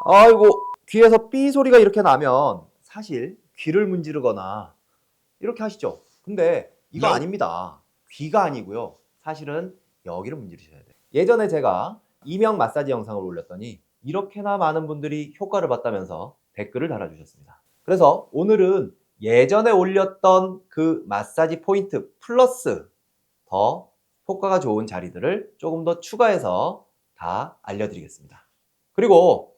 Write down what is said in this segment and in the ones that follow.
아이고, 귀에서 삐 소리가 이렇게 나면 사실 귀를 문지르거나 이렇게 하시죠. 근데 이거 아닙니다. 귀가 아니고요. 사실은 여기를 문지르셔야 돼요. 예전에 제가 이명 마사지 영상을 올렸더니 이렇게나 많은 분들이 효과를 봤다면서 댓글을 달아주셨습니다. 그래서 오늘은 예전에 올렸던 그 마사지 포인트 플러스 더 효과가 좋은 자리들을 조금 더 추가해서 다 알려드리겠습니다. 그리고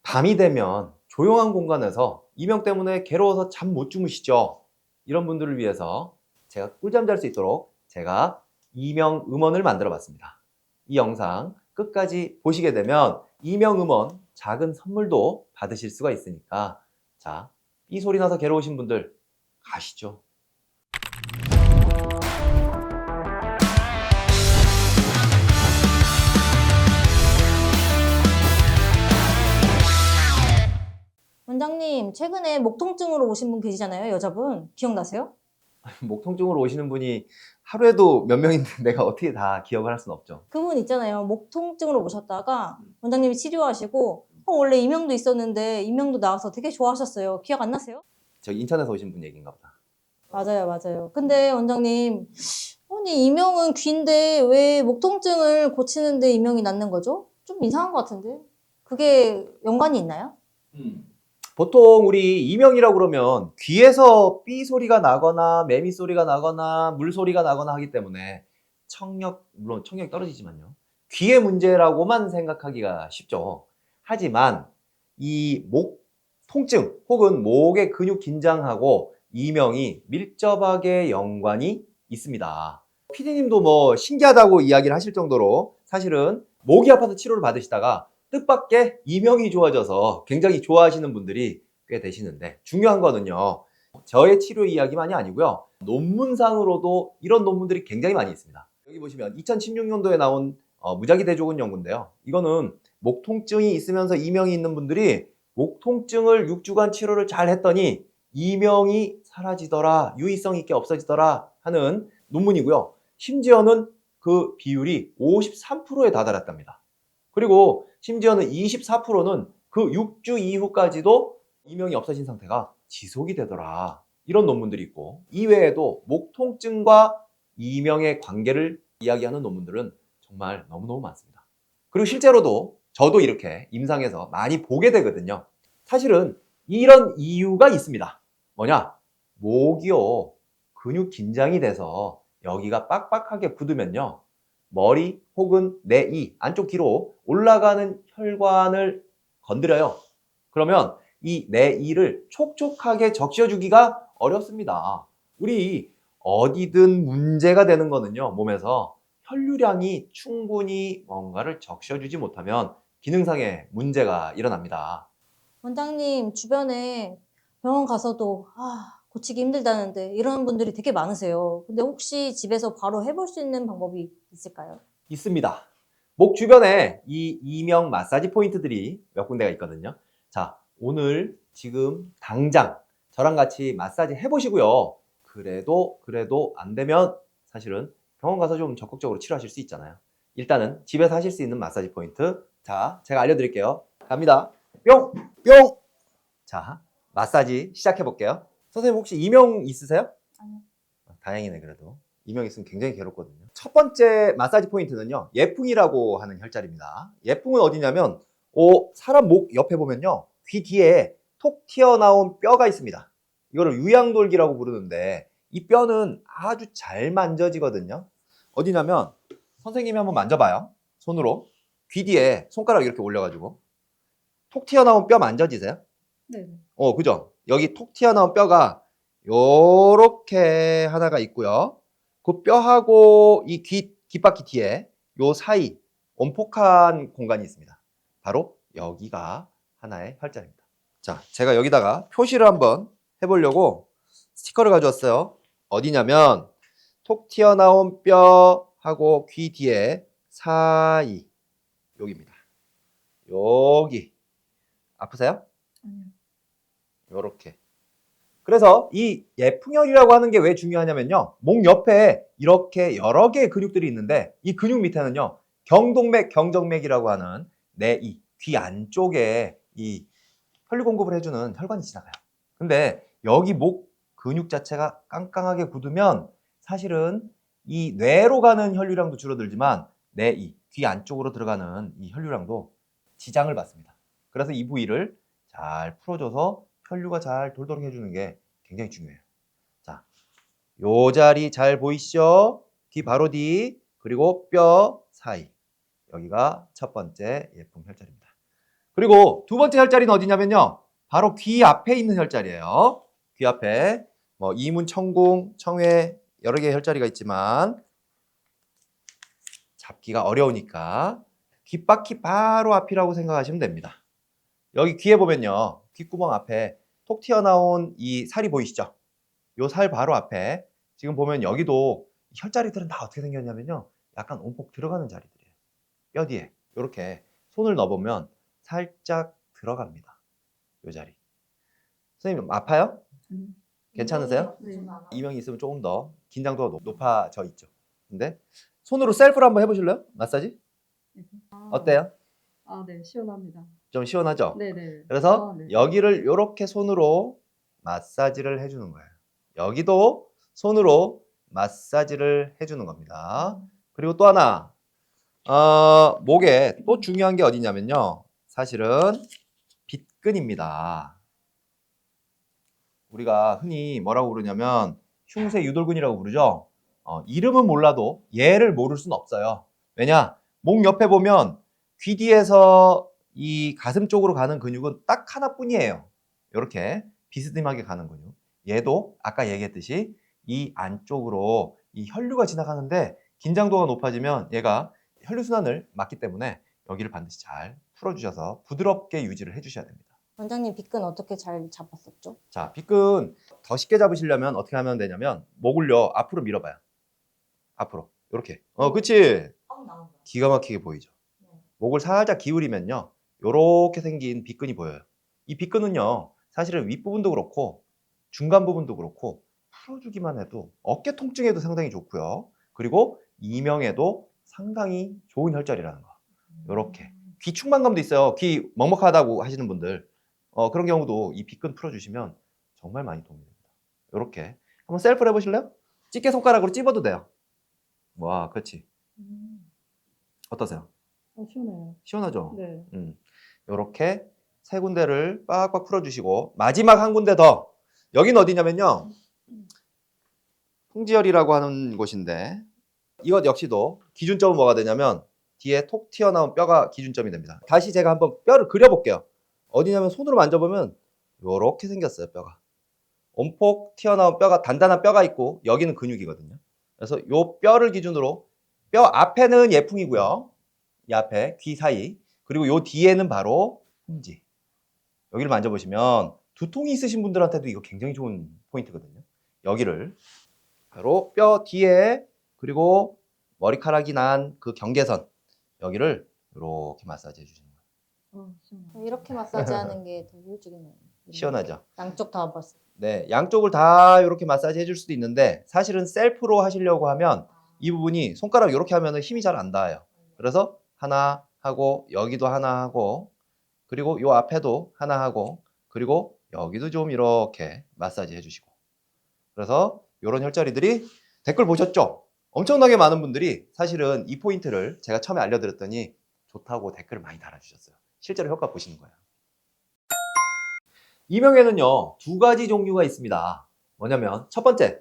밤이 되면 조용한 공간에서 이명 때문에 괴로워서 잠 못 주무시죠? 이런 분들을 위해서 제가 꿀잠 잘 수 있도록 제가 이명 음원을 만들어 봤습니다. 이 영상 끝까지 보시게 되면 이명 음원 작은 선물도 받으실 수가 있으니까, 자, 이 소리 나서 괴로우신 분들 가시죠. 원장님, 최근에 목 통증으로 오신 분 계시잖아요, 여자분. 기억나세요? 목 통증으로 오시는 분이 하루에도 몇 명인데 내가 어떻게 다 기억을 할 수는 없죠. 그분 있잖아요. 목 통증으로 오셨다가 원장님이 치료하시고 원래 이명도 있었는데 이명도 나와서 되게 좋아하셨어요. 기억 안 나세요? 저기 인천에서 오신 분 얘기인가 보다. 맞아요, 맞아요. 근데 원장님, 아니 이명은 귀인데 왜 목 통증을 고치는데 이명이 낫는 거죠? 좀 이상한 것 같은데? 그게 연관이 있나요? 보통 우리 이명이라고 그러면 귀에서 삐 소리가 나거나 매미 소리가 나거나 물 소리가 나거나 하기 때문에 청력, 물론 청력이 떨어지지만요. 귀의 문제라고만 생각하기가 쉽죠. 하지만 이 목 통증 혹은 목의 근육 긴장하고 이명이 밀접하게 연관이 있습니다. PD님도 뭐 신기하다고 이야기를 하실 정도로 사실은 목이 아파서 치료를 받으시다가 뜻밖의 이명이 좋아져서 굉장히 좋아하시는 분들이 꽤 되시는데, 중요한 거는요, 저의 치료 이야기만이 아니고요, 논문상으로도 이런 논문들이 굉장히 많이 있습니다. 여기 보시면 2016년도에 나온 무작위 대조군 연구인데요, 이거는 목 통증이 있으면서 이명이 있는 분들이 목 통증을 6주간 치료를 잘 했더니 이명이 사라지더라, 유의성 있게 없어지더라 하는 논문이고요. 심지어는 그 비율이 53%에 다다랐답니다. 그리고 심지어는 24%는 그 6주 이후까지도 이명이 없어진 상태가 지속이 되더라. 이런 논문들이 있고, 이외에도 목 통증과 이명의 관계를 이야기하는 논문들은 정말 너무너무 많습니다. 그리고 실제로도 저도 이렇게 임상에서 많이 보게 되거든요. 사실은 이런 이유가 있습니다. 뭐냐? 목이요, 근육 긴장이 돼서 여기가 빡빡하게 굳으면요, 머리 혹은 내 이 안쪽 귀로 올라가는 혈관을 건드려요. 그러면 이 내 이를 촉촉하게 적셔주기가 어렵습니다. 우리 어디든 문제가 되는 거는요, 몸에서 혈류량이 충분히 뭔가를 적셔주지 못하면 기능상의 문제가 일어납니다. 원장님, 주변에 병원 가서도 고치기 힘들다는데 이런 분들이 되게 많으세요. 근데 혹시 집에서 바로 해볼 수 있는 방법이 있을까요? 있습니다. 목 주변에 이 이명 마사지 포인트들이 몇 군데가 있거든요. 자, 오늘 지금 당장 저랑 같이 마사지 해보시고요. 그래도 안 되면 사실은 병원 가서 좀 적극적으로 치료하실 수 있잖아요. 일단은 집에서 하실 수 있는 마사지 포인트, 자, 제가 알려드릴게요. 갑니다. 뿅! 뿅! 자, 마사지 시작해 볼게요. 선생님 혹시 이명 있으세요? 아니요. 다행이네. 그래도 이명 있으면 굉장히 괴롭거든요. 첫 번째 마사지 포인트는요, 예풍이라고 하는 혈자리입니다. 예풍은 어디냐면 사람 목 옆에 보면요, 귀 뒤에 톡 튀어나온 뼈가 있습니다. 이거를 유양돌기라고 부르는데, 이 뼈는 아주 잘 만져지거든요. 어디냐면 선생님이 한번 만져봐요. 손으로 귀 뒤에 손가락 이렇게 올려가지고 톡 튀어나온 뼈 만져지세요? 네. 그죠? 여기 톡 튀어나온 뼈가 요렇게 하나가 있고요. 그 뼈하고 이 귓바퀴 뒤에 요 사이 온폭한 공간이 있습니다. 바로 여기가 하나의 혈자리입니다. 자, 제가 여기다가 표시를 한번 해보려고 스티커를 가져왔어요. 어디냐면 톡 튀어나온 뼈하고 귀 뒤에 사이, 여기입니다. 여기. 아프세요? 아니요. 요렇게. 그래서 이 예풍혈이라고 하는 게 왜 중요하냐면요, 목 옆에 이렇게 여러 개의 근육들이 있는데 이 근육 밑에는요, 경동맥, 경정맥이라고 하는 내 이 귀 안쪽에 이 혈류 공급을 해주는 혈관이 지나가요. 근데 여기 목 근육 자체가 깡깡하게 굳으면 사실은 이 뇌로 가는 혈류량도 줄어들지만 귀 안쪽으로 들어가는 이 혈류량도 지장을 받습니다. 그래서 이 부위를 잘 풀어줘서 혈류가 잘 돌도록 해주는 게 굉장히 중요해요. 자, 요 자리 잘 보이시죠? 뒤 바로 뒤, 그리고 뼈 사이. 여기가 첫 번째 예쁜 혈자리입니다. 그리고 두 번째 혈자리는 어디냐면요. 바로 귀 앞에 있는 혈자리예요. 귀 앞에 뭐 이문, 청궁, 청회 여러 개의 혈자리가 있지만 잡기가 어려우니까 귓바퀴 바로 앞이라고 생각하시면 됩니다. 여기 귀에 보면요. 귓구멍 앞에 톡 튀어나온 이 살이 보이시죠? 요 살 바로 앞에 지금 보면 여기도 혈자리들은 다 어떻게 생겼냐면요. 약간 온폭 들어가는 자리들이에요. 뼈 뒤에 이렇게 손을 넣어보면 살짝 들어갑니다. 요 자리. 선생님 아파요? 괜찮으세요? 네. 이명이 있으면 조금 더 긴장도가 높아져 있죠. 근데 손으로 셀프로 한번 해보실래요? 마사지? 어때요? 아, 네, 시원합니다. 좀 시원하죠? 네네. 그래서 아, 네. 여기를 이렇게 손으로 마사지를 해주는 거예요. 여기도 손으로 마사지를 해주는 겁니다. 그리고 또 하나, 목에 또 중요한 게 어디냐면요. 사실은 빗근입니다. 우리가 흔히 뭐라고 부르냐면 흉쇄 유돌근이라고 부르죠. 이름은 몰라도 얘를 모를 수는 없어요. 왜냐? 목 옆에 보면 귀 뒤에서 이 가슴 쪽으로 가는 근육은 딱 하나뿐이에요. 이렇게 비스듬하게 가는 근육. 얘도 아까 얘기했듯이 이 안쪽으로 이 혈류가 지나가는데 긴장도가 높아지면 얘가 혈류순환을 막기 때문에 여기를 반드시 잘 풀어주셔서 부드럽게 유지를 해주셔야 됩니다. 원장님 빗근 어떻게 잘 잡았었죠? 자, 빗근 더 쉽게 잡으시려면 어떻게 하면 되냐면 목을요 앞으로 밀어봐요. 앞으로 이렇게. 그치? 기가 막히게 보이죠. 목을 살짝 기울이면요 요렇게 생긴 빗근이 보여요. 이 빗근은요 사실은 윗부분도 그렇고 중간 부분도 그렇고 풀어주기만 해도 어깨 통증에도 상당히 좋고요. 그리고 이명에도 상당히 좋은 혈자리라는 거. 요렇게. 귀 충만감도 있어요. 귀 먹먹하다고 하시는 분들 그런 경우도 이 빗근 풀어주시면 정말 많이 도움이 됩니다. 요렇게 한번 셀프로 해보실래요? 집게 손가락으로 찝어도 돼요. 와, 그렇지. 어떠세요? 시원해요. 시원하죠? 네. 요렇게 세 군데를 빡빡 풀어주시고 마지막 한 군데 더. 여긴 어디냐면요. 풍지혈이라고 하는 곳인데 이것 역시도 기준점은 뭐가 되냐면 뒤에 톡 튀어나온 뼈가 기준점이 됩니다. 다시 제가 한번 뼈를 그려볼게요. 어디냐면 손으로 만져보면 요렇게 생겼어요. 뼈가. 온폭 튀어나온 뼈가 단단한 뼈가 있고 여기는 근육이거든요. 그래서 요 뼈를 기준으로 뼈 앞에는 예풍이고요. 이 앞에 귀 사이 그리고 요 뒤에는 바로 hum지. 여기를 만져보시면 두통이 있으신 분들한테도 이거 굉장히 좋은 포인트거든요. 여기를 바로 뼈 뒤에 그리고 머리카락이 난 그 경계선 여기를 이렇게 마사지 해주시는 거예요. 시원해요. 이렇게 마사지하는 게 더 효율적이네요. 시원하죠? 양쪽 다 봤을 때. 네, 양쪽을 다 이렇게 마사지 해줄 수도 있는데 사실은 셀프로 하시려고 하면 이 부분이 손가락 이렇게 하면 힘이 잘 안 닿아요. 그래서 하나 하고 여기도 하나 하고 그리고 요 앞에도 하나 하고 그리고 여기도 좀 이렇게 마사지 해주시고 그래서 이런 혈자리들이 댓글 보셨죠? 엄청나게 많은 분들이 사실은 이 포인트를 제가 처음에 알려드렸더니 좋다고 댓글을 많이 달아주셨어요. 실제로 효과 보시는 거예요. 이명에는요 두 가지 종류가 있습니다. 뭐냐면 첫 번째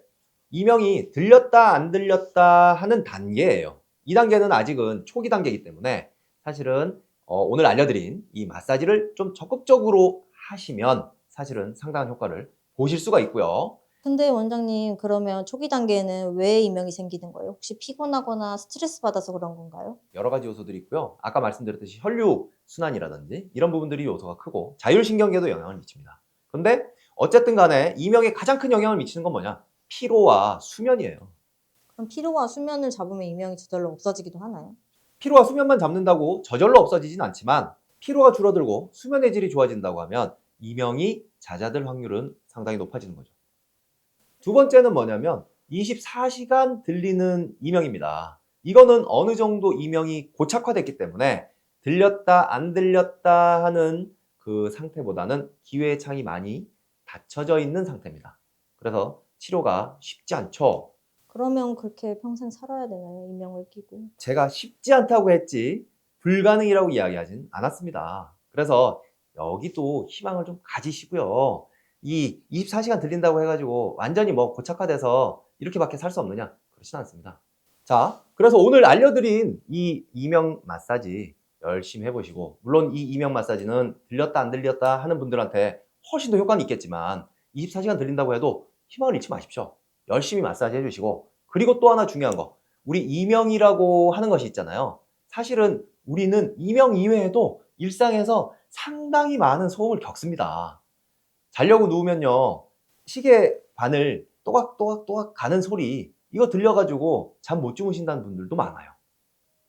이명이 들렸다 안 들렸다 하는 단계예요. 이 단계는 아직은 초기 단계이기 때문에 사실은 오늘 알려드린 이 마사지를 좀 적극적으로 하시면 사실은 상당한 효과를 보실 수가 있고요. 근데 원장님 그러면 초기 단계에는 왜 이명이 생기는 거예요? 혹시 피곤하거나 스트레스 받아서 그런 건가요? 여러 가지 요소들이 있고요. 아까 말씀드렸듯이 혈류 순환이라든지 이런 부분들이 요소가 크고 자율신경계도 영향을 미칩니다. 근데 어쨌든 간에 이명에 가장 큰 영향을 미치는 건 뭐냐? 피로와 수면이에요. 그럼 피로와 수면을 잡으면 이명이 저절로 없어지기도 하나요? 피로와 수면만 잡는다고 저절로 없어지진 않지만 피로가 줄어들고 수면의 질이 좋아진다고 하면 이명이 잦아들 확률은 상당히 높아지는 거죠. 두 번째는 뭐냐면 24시간 들리는 이명입니다. 이거는 어느 정도 이명이 고착화됐기 때문에 들렸다 안 들렸다 하는 그 상태보다는 기회의 창이 많이 닫혀져 있는 상태입니다. 그래서 치료가 쉽지 않죠. 그러면 그렇게 평생 살아야 되나요? 이명을 끼고. 제가 쉽지 않다고 했지 불가능이라고 이야기하진 않았습니다. 그래서 여기도 희망을 좀 가지시고요. 이 24시간 들린다고 해가지고 완전히 뭐 고착화돼서 이렇게밖에 살 수 없느냐? 그렇진 않습니다. 자, 그래서 오늘 알려드린 이 이명 마사지 열심히 해보시고, 물론 이 이명 마사지는 들렸다 안 들렸다 하는 분들한테 훨씬 더 효과는 있겠지만 24시간 들린다고 해도 희망을 잃지 마십시오. 열심히 마사지 해주시고, 그리고 또 하나 중요한 거, 우리 이명이라고 하는 것이 있잖아요. 사실은 우리는 이명 이외에도 일상에서 상당히 많은 소음을 겪습니다. 자려고 누우면요, 시계 바늘 또각또각또각 가는 소리, 이거 들려가지고 잠 못 주무신다는 분들도 많아요.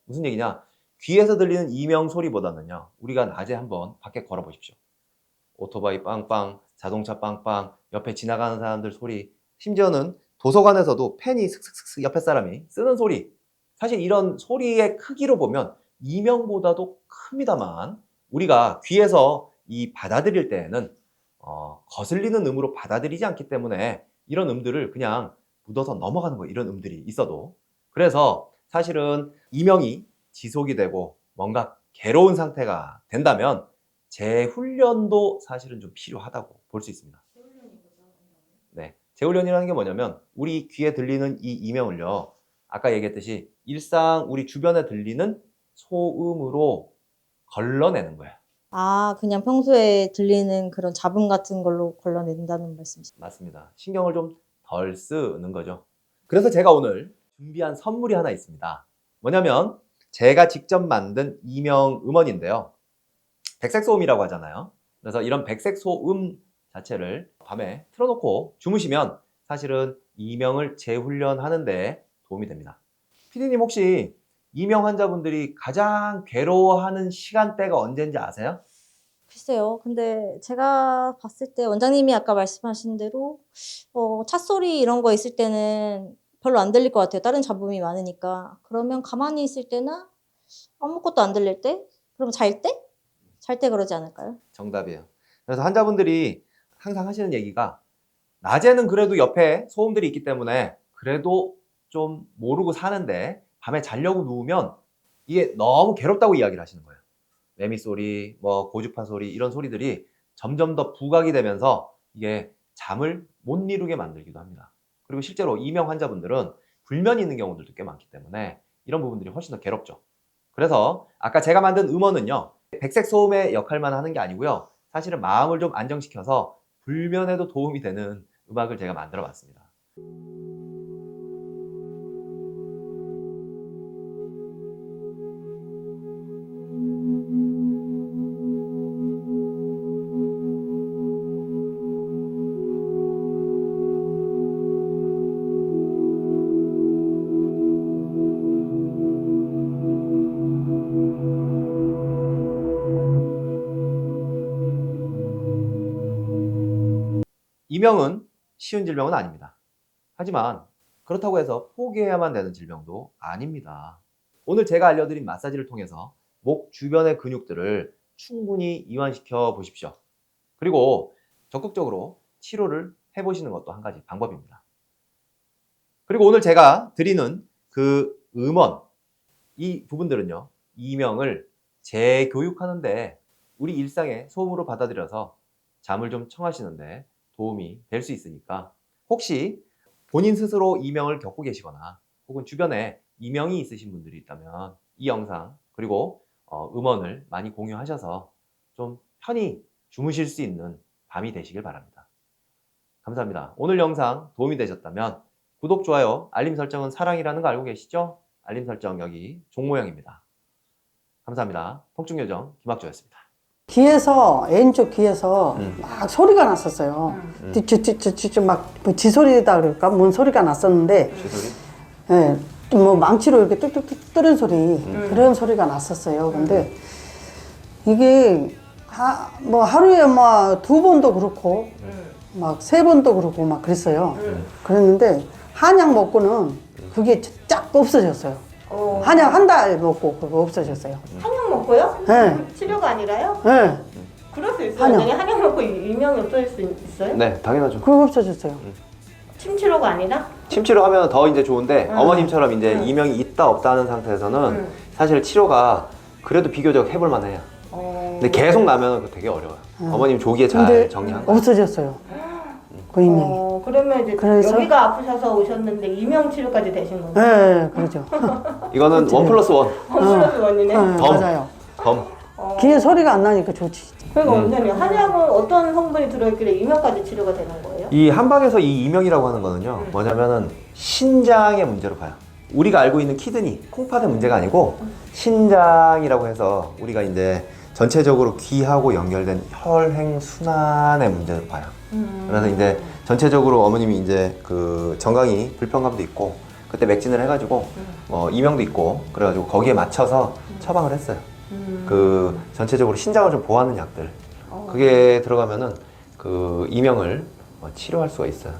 무슨 얘기냐? 귀에서 들리는 이명 소리보다는요, 우리가 낮에 한번 밖에 걸어보십시오. 오토바이 빵빵, 자동차 빵빵, 옆에 지나가는 사람들 소리, 심지어는 도서관에서도 펜이 슥슥슥 옆에 사람이 쓰는 소리, 사실 이런 소리의 크기로 보면 이명보다도 큽니다만, 우리가 귀에서 이 받아들일 때에는 거슬리는 음으로 받아들이지 않기 때문에 이런 음들을 그냥 묻어서 넘어가는 거예요. 이런 음들이 있어도. 그래서 사실은 이명이 지속이 되고 뭔가 괴로운 상태가 된다면 재훈련도 사실은 좀 필요하다고 볼 수 있습니다. 네, 재훈련이라는 게 뭐냐면 우리 귀에 들리는 이 이명을요, 아까 얘기했듯이 일상 우리 주변에 들리는 소음으로 걸러내는 거예요. 아, 그냥 평소에 들리는 그런 잡음 같은 걸로 걸러낸다는 말씀이시죠? 맞습니다. 신경을 좀 덜 쓰는 거죠. 그래서 제가 오늘 준비한 선물이 하나 있습니다. 뭐냐면 제가 직접 만든 이명 음원인데요. 백색 소음이라고 하잖아요. 그래서 이런 백색 소음 자체를 밤에 틀어놓고 주무시면 사실은 이명을 재훈련하는데 도움이 됩니다. 피디님 혹시 이명 환자분들이 가장 괴로워하는 시간대가 언제인지 아세요? 글쎄요. 근데 제가 봤을 때 원장님이 아까 말씀하신 대로 찻소리 이런 거 있을 때는 별로 안 들릴 것 같아요. 다른 잡음이 많으니까. 그러면 가만히 있을 때나 아무것도 안 들릴 때? 그럼 잘 때? 잘 때 그러지 않을까요? 정답이에요. 그래서 환자분들이 항상 하시는 얘기가 낮에는 그래도 옆에 소음들이 있기 때문에 그래도 좀 모르고 사는데 밤에 자려고 누우면 이게 너무 괴롭다고 이야기를 하시는 거예요. 매미 소리, 뭐 고주파 소리 이런 소리들이 점점 더 부각이 되면서 이게 잠을 못 이루게 만들기도 합니다. 그리고 실제로 이명 환자분들은 불면이 있는 경우들도 꽤 많기 때문에 이런 부분들이 훨씬 더 괴롭죠. 그래서 아까 제가 만든 음원은요, 백색 소음의 역할만 하는 게 아니고요, 사실은 마음을 좀 안정시켜서 불면에도 도움이 되는 음악을 제가 만들어 봤습니다. 이명은 쉬운 질병은 아닙니다. 하지만 그렇다고 해서 포기해야만 되는 질병도 아닙니다. 오늘 제가 알려드린 마사지를 통해서 목 주변의 근육들을 충분히 이완시켜 보십시오. 그리고 적극적으로 치료를 해보시는 것도 한 가지 방법입니다. 그리고 오늘 제가 드리는 그 음원, 이 부분들은요, 이명을 재교육하는데 우리 일상의 소음으로 받아들여서 잠을 좀 청하시는데 도움이 될 수 있으니까 혹시 본인 스스로 이명을 겪고 계시거나 혹은 주변에 이명이 있으신 분들이 있다면 이 영상 그리고 음원을 많이 공유하셔서 좀 편히 주무실 수 있는 밤이 되시길 바랍니다. 감사합니다. 오늘 영상 도움이 되셨다면 구독, 좋아요, 알림 설정은 사랑이라는 거 알고 계시죠? 알림 설정 여기 종 모양입니다. 감사합니다. 통증요정 김학조였습니다. 귀에서 왼쪽 귀에서 막 소리가 났었어요. 막뭐 지소리다 그럴까? 뭔 소리가 났었는데, 쥐소리? 예, 뭐 망치로 이렇게 뚝뚝뚝 뜨는 소리 그런 소리가 났었어요. 근데 이게 뭐 하루에 막 2번도 그렇고 막 3번도 그렇고 막 그랬어요. 그랬는데 한약 먹고는 그게 쫙 없어졌어요. 한약 한 달 먹고 그거 없어졌어요. 한약 먹고요? 네. 치료가 아니라요? 네. 그럴 수 있어요. 한약. 만약에 한약 먹고 이명이 없어질 수 있어요? 네, 당연하죠. 그거 없어졌어요. 침치료가 아니라? 침치료 하면 더 이제 좋은데 어머님처럼 이제 응. 이명이 있다 없다 하는 상태에서는 응. 사실 치료가 그래도 비교적 해볼 만해요. 근데 계속 나면 그거 되게 어려워요. 어머님 조기에 잘 근데 정리한 거예요. 없어졌어요. 그 이명이. 그러면 이제 그래서? 여기가 아프셔서 오셨는데 이명 치료까지 되신 거예요? 네, 그러죠. 이거는 원 플러스 원. 플러스 원이네. 네, 덤. 맞아요. 덤. 귀에 소리가 안 나니까 좋지. 그러니까 원장님 한약은 어떤 성분이 들어있길래 이명까지 치료가 되는 거예요? 이 한방에서 이 이명이라고 하는 거는요, 뭐냐면은 신장의 문제로 봐요. 우리가 알고 있는 키드니, 콩팥의 문제가 아니고 신장이라고 해서 우리가 이제 전체적으로 귀하고 연결된 혈행 순환의 문제로 봐요. 그래서 이제 전체적으로 어머님이 이제 그 정강이 불편감도 있고 그때 맥진을 해가지고 이명도 있고 그래가지고 거기에 맞춰서 처방을 했어요. 그 전체적으로 신장을 좀 보호하는 약들 그게 들어가면은 그 이명을 치료할 수가 있어요.